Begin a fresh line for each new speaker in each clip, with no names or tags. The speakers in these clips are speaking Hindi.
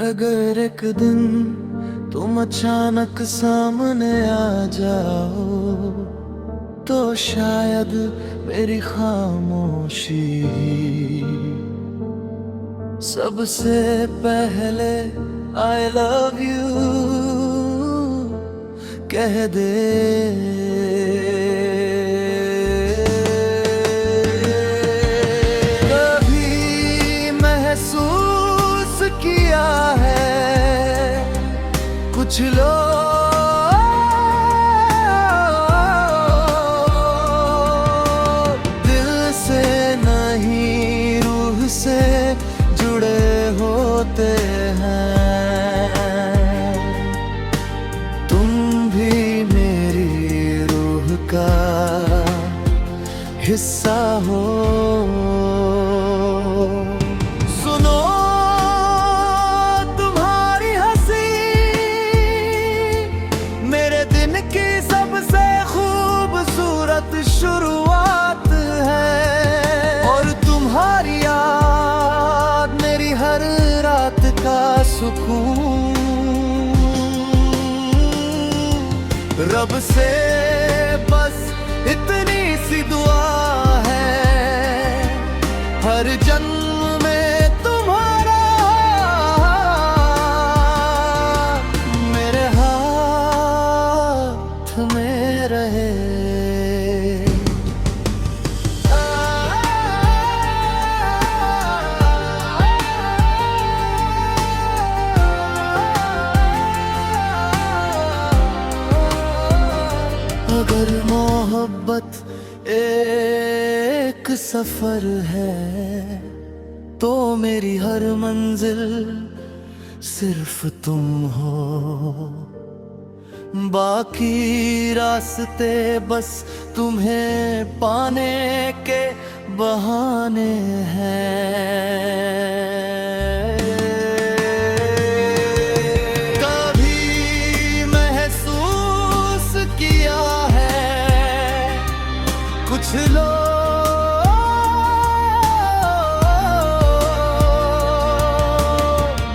अगर एक दिन तुम अचानक सामने आ जाओ तो शायद मेरी खामोशी सबसे पहले आई लव यू कह दे। कभी महसूस किया है कुछ लोग दिल से नहीं रूह से जुड़े होते हैं। तुम भी मेरी रूह का हिस्सा हो। सुनो तुम्हारी हंसी मेरे दिन की सबसे खूबसूरत शुरुआत है, और तुम्हारी याद मेरी हर रात का सुकून। रब से बस इतनी सी दुआ है हर जन्म में तुम्हारा मेरे हाथ में रहे। अगर मोहब्बत एक सफर है तो मेरी हर मंजिल सिर्फ तुम हो। बाकी रास्ते बस तुम्हें पाने के बहाने हैं। कभी महसूस किया है कुछ लोग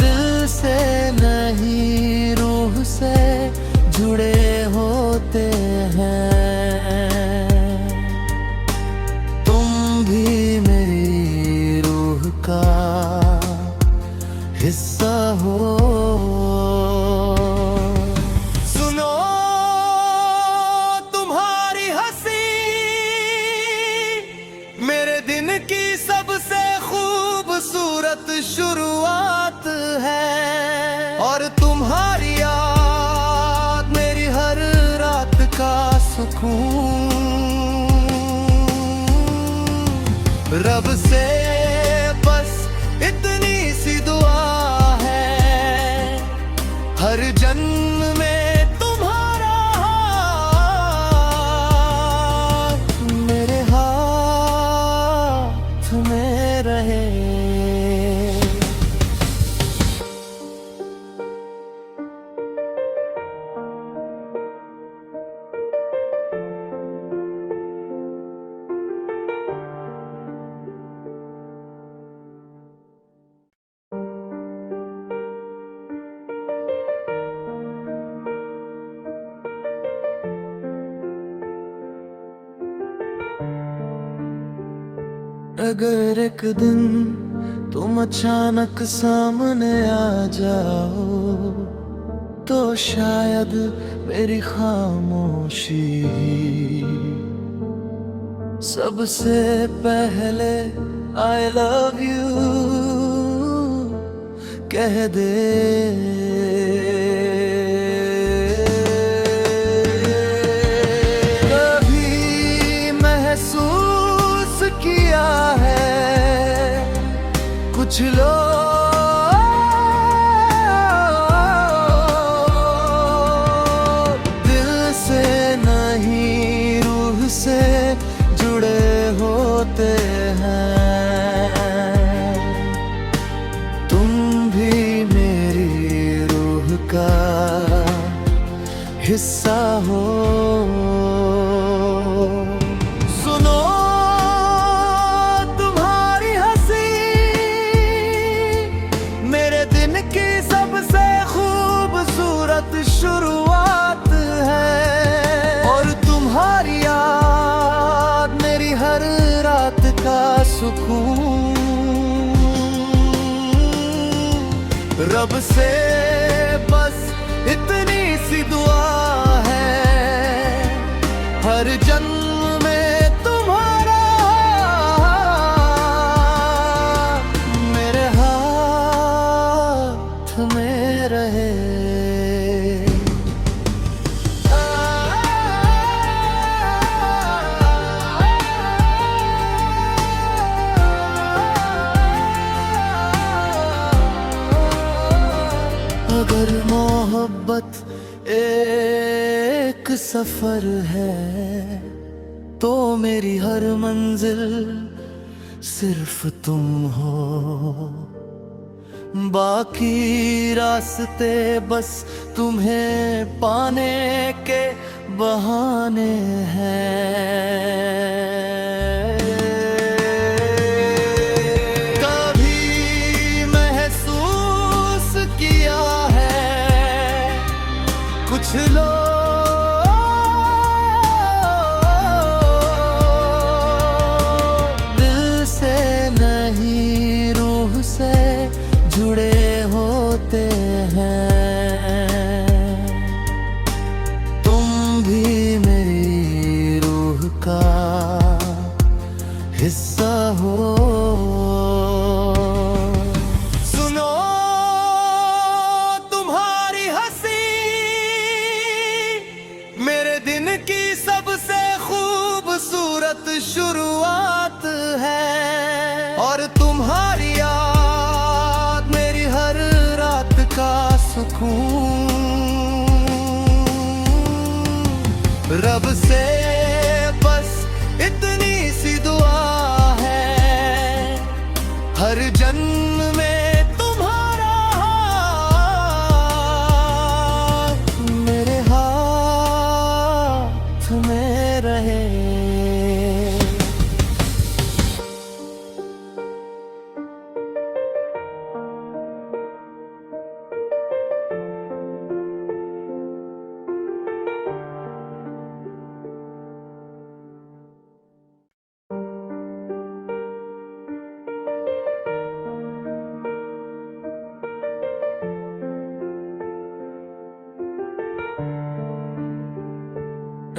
दिल से नहीं रूह से जुड़े होते हैं। तुम भी मेरी रूह का हिस्सा हो। सुनो तुम्हारी हंसी मेरे दिन की सबसे खूबसूरत शुरुआत है, और तुम्हारी याद मेरी हर रात का सुकून। रब से बस इतनी सी दुआ है हर जन्म में तुम्हारा मेरे हाथ में रहे। अगर एक दिन तुम अचानक सामने आ जाओ तो शायद मेरी खामोशी सबसे पहले आई लव यू कह दे। किया है कुछ लोग दिल से नहीं रूह से जुड़े होते हैं। तुम भी मेरी रूह का हिस्सा हो। दिन की रब से बस इतनी सी दुआ है, हर जन्म में तुम्हारा मेरे हाथ में रहे। अगर मोहब्बत एक सफर है तो मेरी हर मंजिल सिर्फ तुम हो, बाकी रास्ते बस तुम्हें पाने के बहाने हैं। कुछ लोग दिल से नहीं रूह से जुड़े होते हैं, तुम भी मेरी रूह का हिस्सा हो। की सबसे खूबसूरत शुरुआत है और तुम्हारी याद मेरी हर रात का सुकून। रब से बस इतनी सी दुआ है, हर जन्म में तुम्हारा मेरे हाथ में रहे।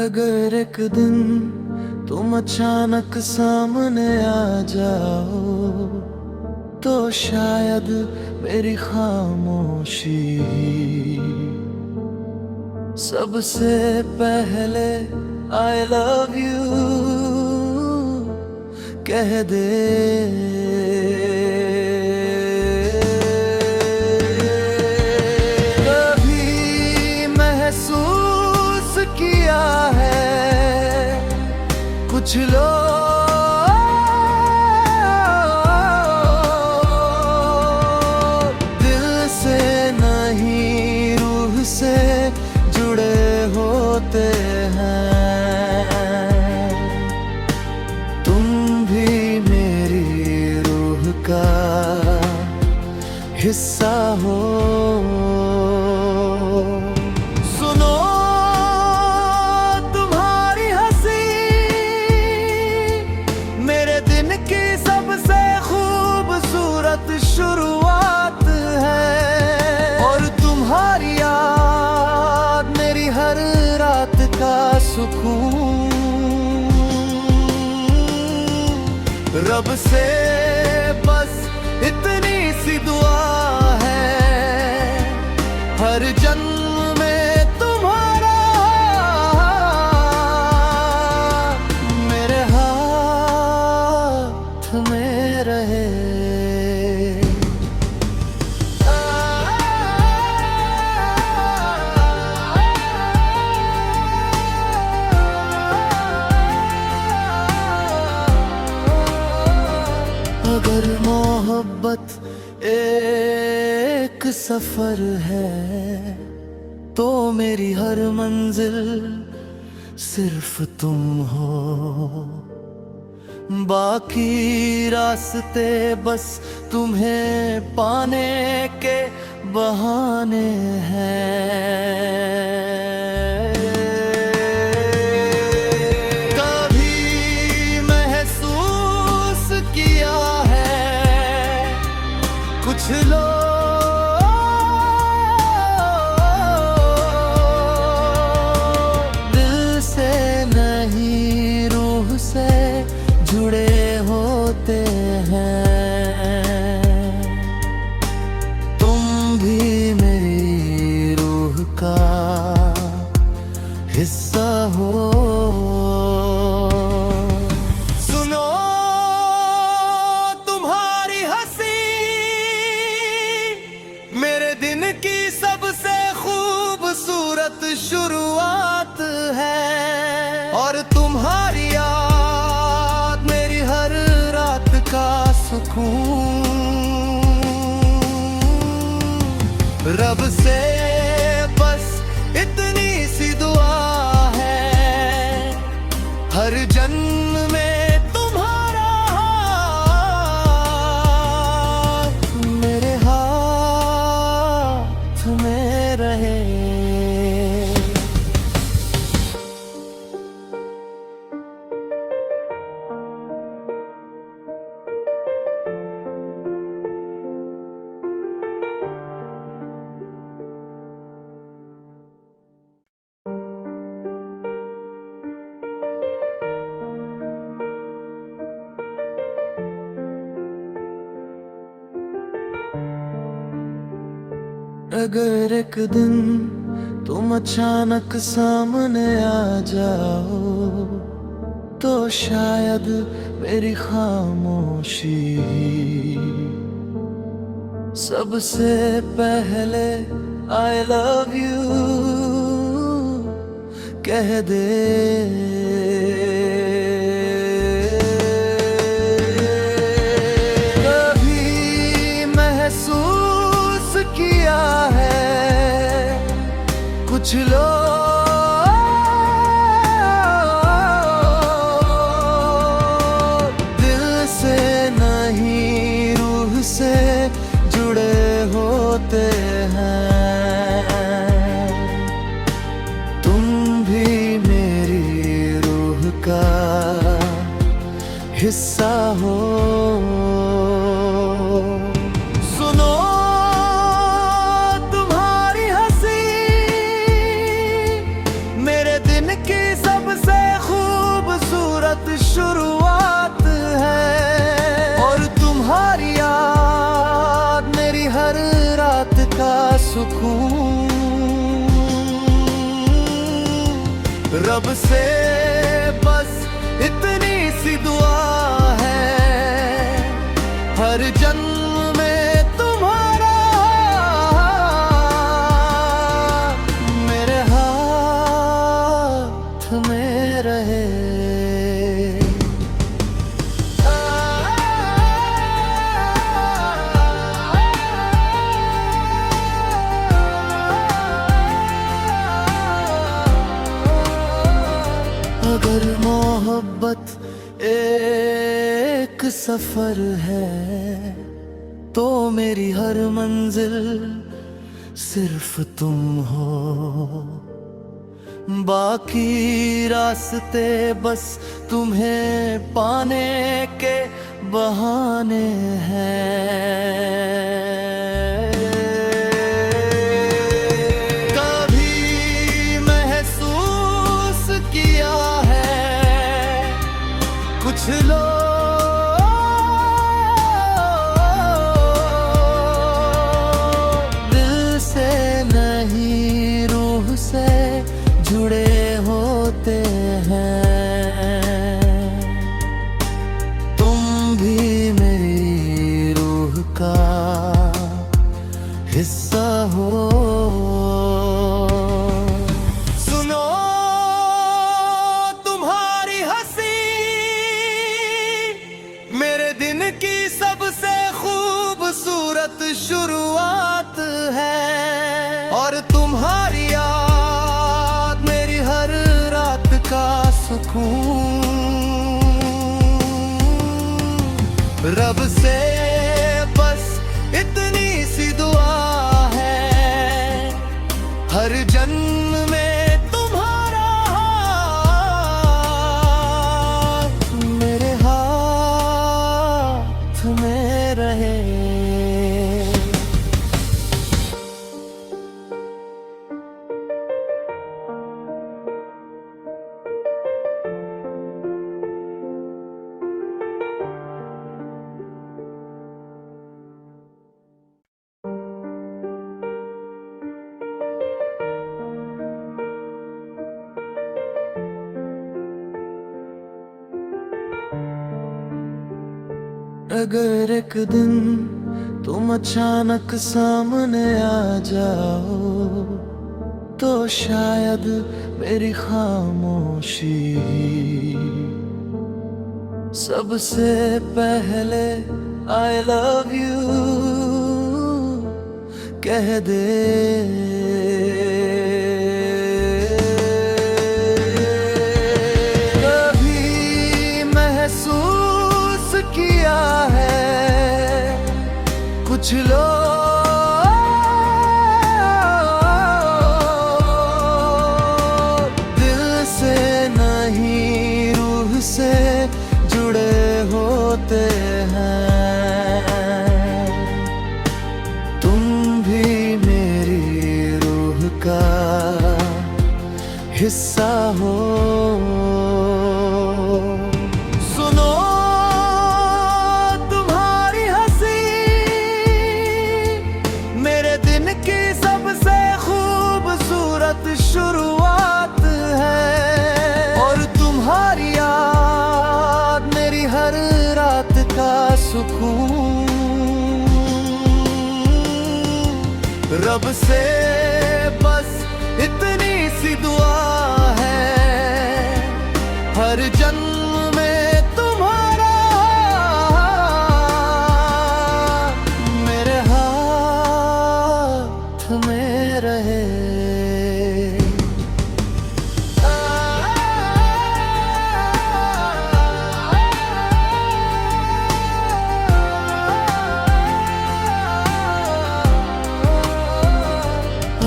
अगर एक दिन तुम अचानक सामने आ जाओ तो शायद मेरी खामोशी सबसे पहले I love you कह दे। किया है कुछ लोग दिल से नहीं रूह से जुड़े होते हैं, तुम भी मेरी रूह का हिस्सा हो। शुरुआत है और तुम्हारी याद मेरी हर रात का सुकून। रब से बस इतनी सी दुआ है, हर जन्म में तुम्हारा मेरे हाथ में रहे। अगर मोहब्बत एक सफर है तो मेरी हर मंजिल सिर्फ तुम हो, बाकी रास्ते बस तुम्हें पाने के बहाने हैं। कुछ लोग हिस्सा हो। सुनो तुम्हारी हंसी मेरे दिन की सबसे खूबसूरत शुरुआत है, और तुम्हारी याद मेरी हर रात का सुकून। रब से बस इतनी सी दुआ है, हर जन्म में तुम्हारा हाथ मेरे हाथ में रहे। अगर एक दिन तुम अचानक सामने आ जाओ, तो शायद मेरी खामोशी सबसे पहले I love you कह दे। कभी महसूस किया है कुछ लोग दिल से नहीं रूह से जुड़े होते हैं। तुम भी मेरी रूह का हिस्सा हो। सुनो तुम्हारी हंसी मेरे दिन की सबसे खूबसूरत शुरुआत है, और तुम्हारी याद मेरी हर रात का सुकून। रब से बस इतनी सी दुआ है, हर जन्म में तुम्हारा मेरे हाथ में रहे। अगर मोहब्बत एक सफर है, तो मेरी हर मंजिल सिर्फ तुम हो। बाकी रास्ते बस तुम्हें पाने के बहाने हैं। कभी महसूस किया है कुछ लोग दिल से नहीं रूह से जुड़े होते हैं। तुम भी मेरी रूह का हिस्सा हो। सुनो तुम्हारी हंसी मेरे दिन की सबसे खूबसूरत शुरुआत है, और तुम्हारी याद मेरी हर रात का सुकून। रब से बस इतनी सी दुआ है, हर जन्म में तुम्हारा हाथ मेरे हाथ में रहे। अगर एक दिन तुम अचानक सामने आ जाओ तो शायद मेरी खामोशी सबसे पहले I love you कह दे। कभी महसूस किया है कुछ लोग दिल से नहीं रूह से जुड़े होते हैं। तुम भी मेरी रूह का हिस्सा हो। सुनो तुम्हारी हंसी मेरे दिन की सबसे खूबसूरत शुरुआत है, और तुम्हारी याद मेरी हर रात का सुकून। रब से बस इतनी सी दुआ है हर जन्म में तुम्हारा मेरे हाथ में रहे।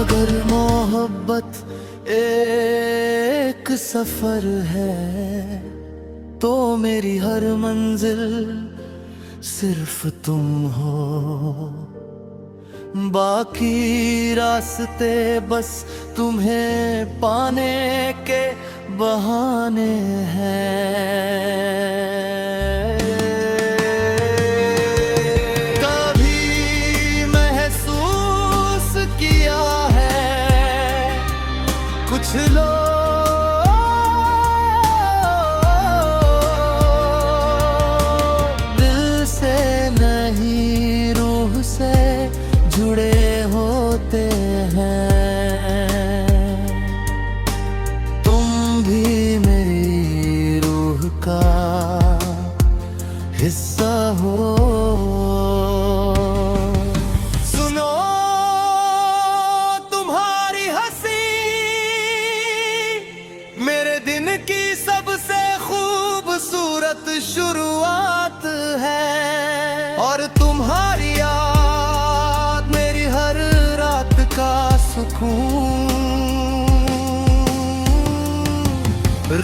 अगर मोहब्बत एक सफर है तो मेरी हर मंजिल सिर्फ तुम हो। बाकी रास्ते बस तुम्हें पाने के बहाने हैं। कभी महसूस किया है कुछ लोग दिल से नहीं रूह से जुड़े होते हैं। तुम भी मेरी रूह का हिस्सा हो। सुनो तुम्हारी हंसी मेरे दिन की सबसे खूबसूरत शुरुआत है, और तुम्हारी याद मेरी हर रात का सुकून।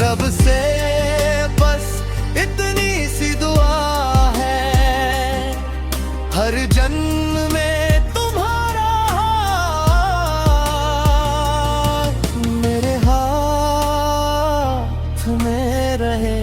रब से बस इतनी सी दुआ है हर जन्म में तुम्हारा मेरे हाथ में रहे।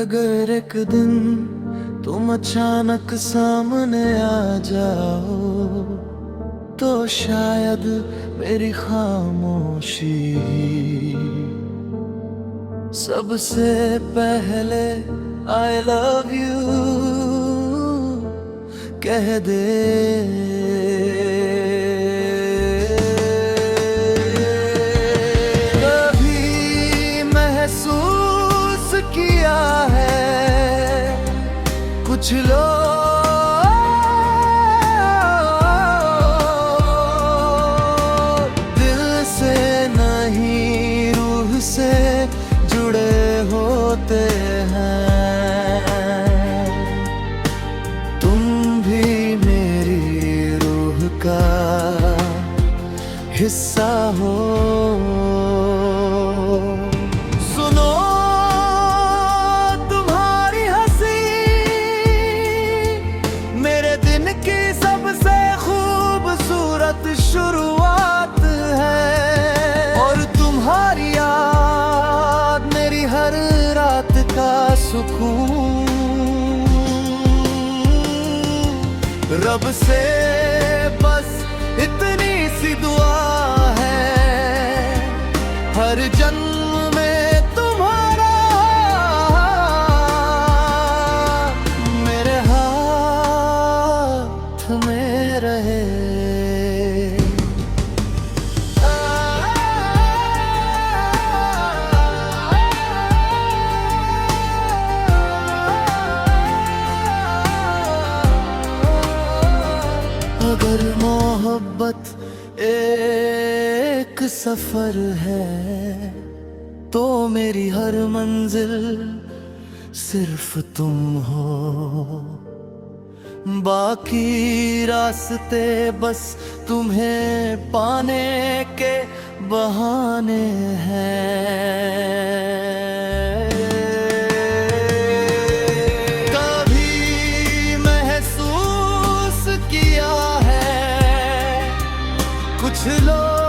अगर एक दिन तुम अचानक सामने आ जाओ तो शायद मेरी खामोशी सबसे पहले I love you कह दे। किया है कुछ लोग दिल से नहीं रूह से जुड़े होते हैं। तुम भी मेरी रूह का हिस्सा हो। की का सुकून। रब से बस इतनी सी दुआ है, हर जन्म में तुम्हारा मेरे हाथ में रहे। अगर मोहब्बत एक सफर है तो मेरी हर मंजिल सिर्फ तुम हो। बाकी रास्ते बस तुम्हें पाने के बहाने हैं। कुछ लोग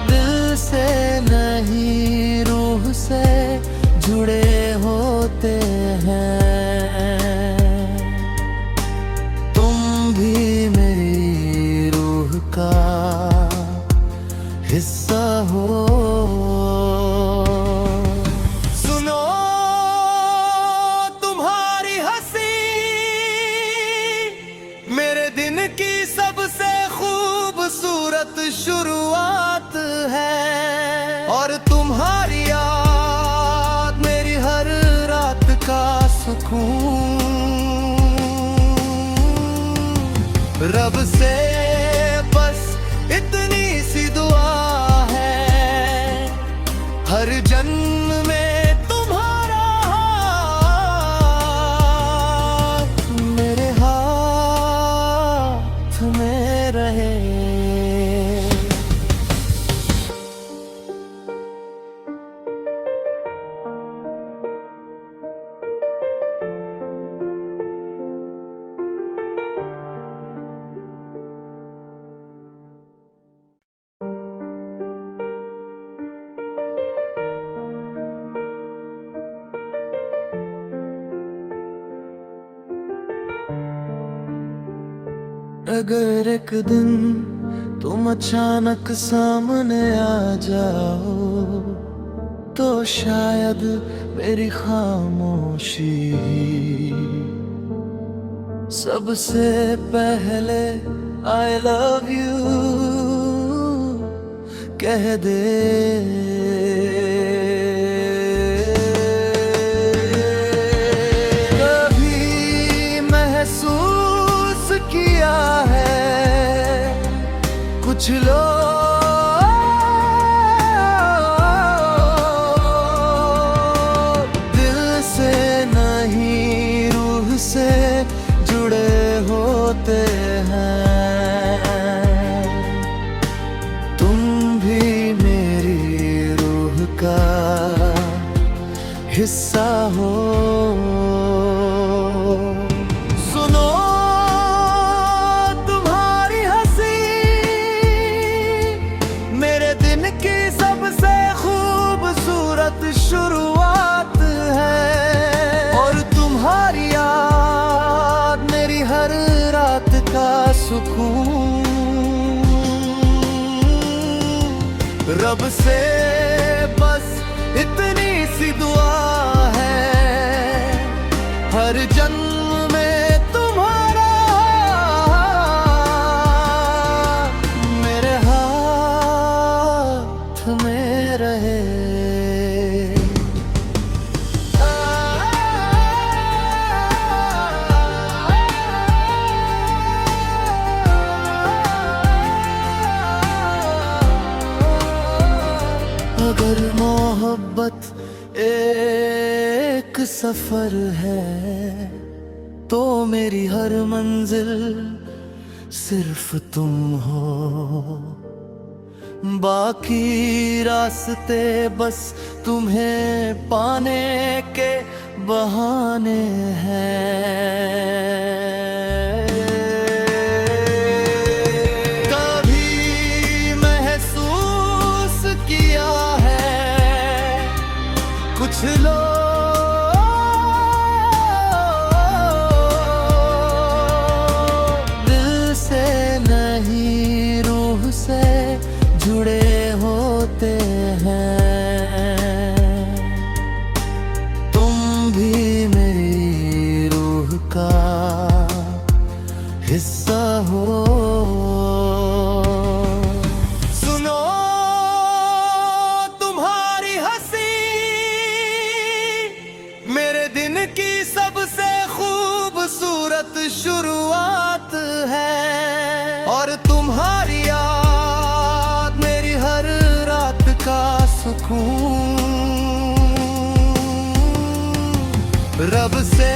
दिल से नहीं रूह से जुड़े होते हैं। तुम भी मेरी रूह का हिस्सा हो। मेरे दिन की सबसे खूबसूरत शुरुआत है, और तुम्हारी याद मेरी हर रात का सुकून। रब से बस इतनी सी दुआ है, हर जन्म में रहे। अगर एक दिन तुम अचानक सामने आ जाओ तो शायद मेरी खामोशी सबसे पहले I love you कह दे। कभी महसूस किया है कुछ लोग दिल से नहीं रूह से जुड़े होते हैं। तुम भी मेरी रूह का हिस्सा हो। सुनो तुम्हारी हंसी मेरे दिन की सबसे खूबसूरत शुरुआत है, और तुम्हारी याद मेरी हर रात का सुकून। रब से बस इतनी सी दुआ है, हर जन्म में तुम्हारा मेरे हाथ में रहे। अगर मोहब्बत एक सफर है तो मेरी हर मंजिल सिर्फ तुम हो। बाकी रास्ते बस तुम्हें पाने के बहाने हैं। कभी महसूस लो। दिल से नहीं रूह से जुड़े होते हैं, तुम भी मेरी रूह का हिस्सा हो। सुनो तुम्हारी हंसी मेरे दिन की सबसे खूबसूरत शुरुआत है, और तुम्हारी याद मेरी हर रात का सुकून। रब से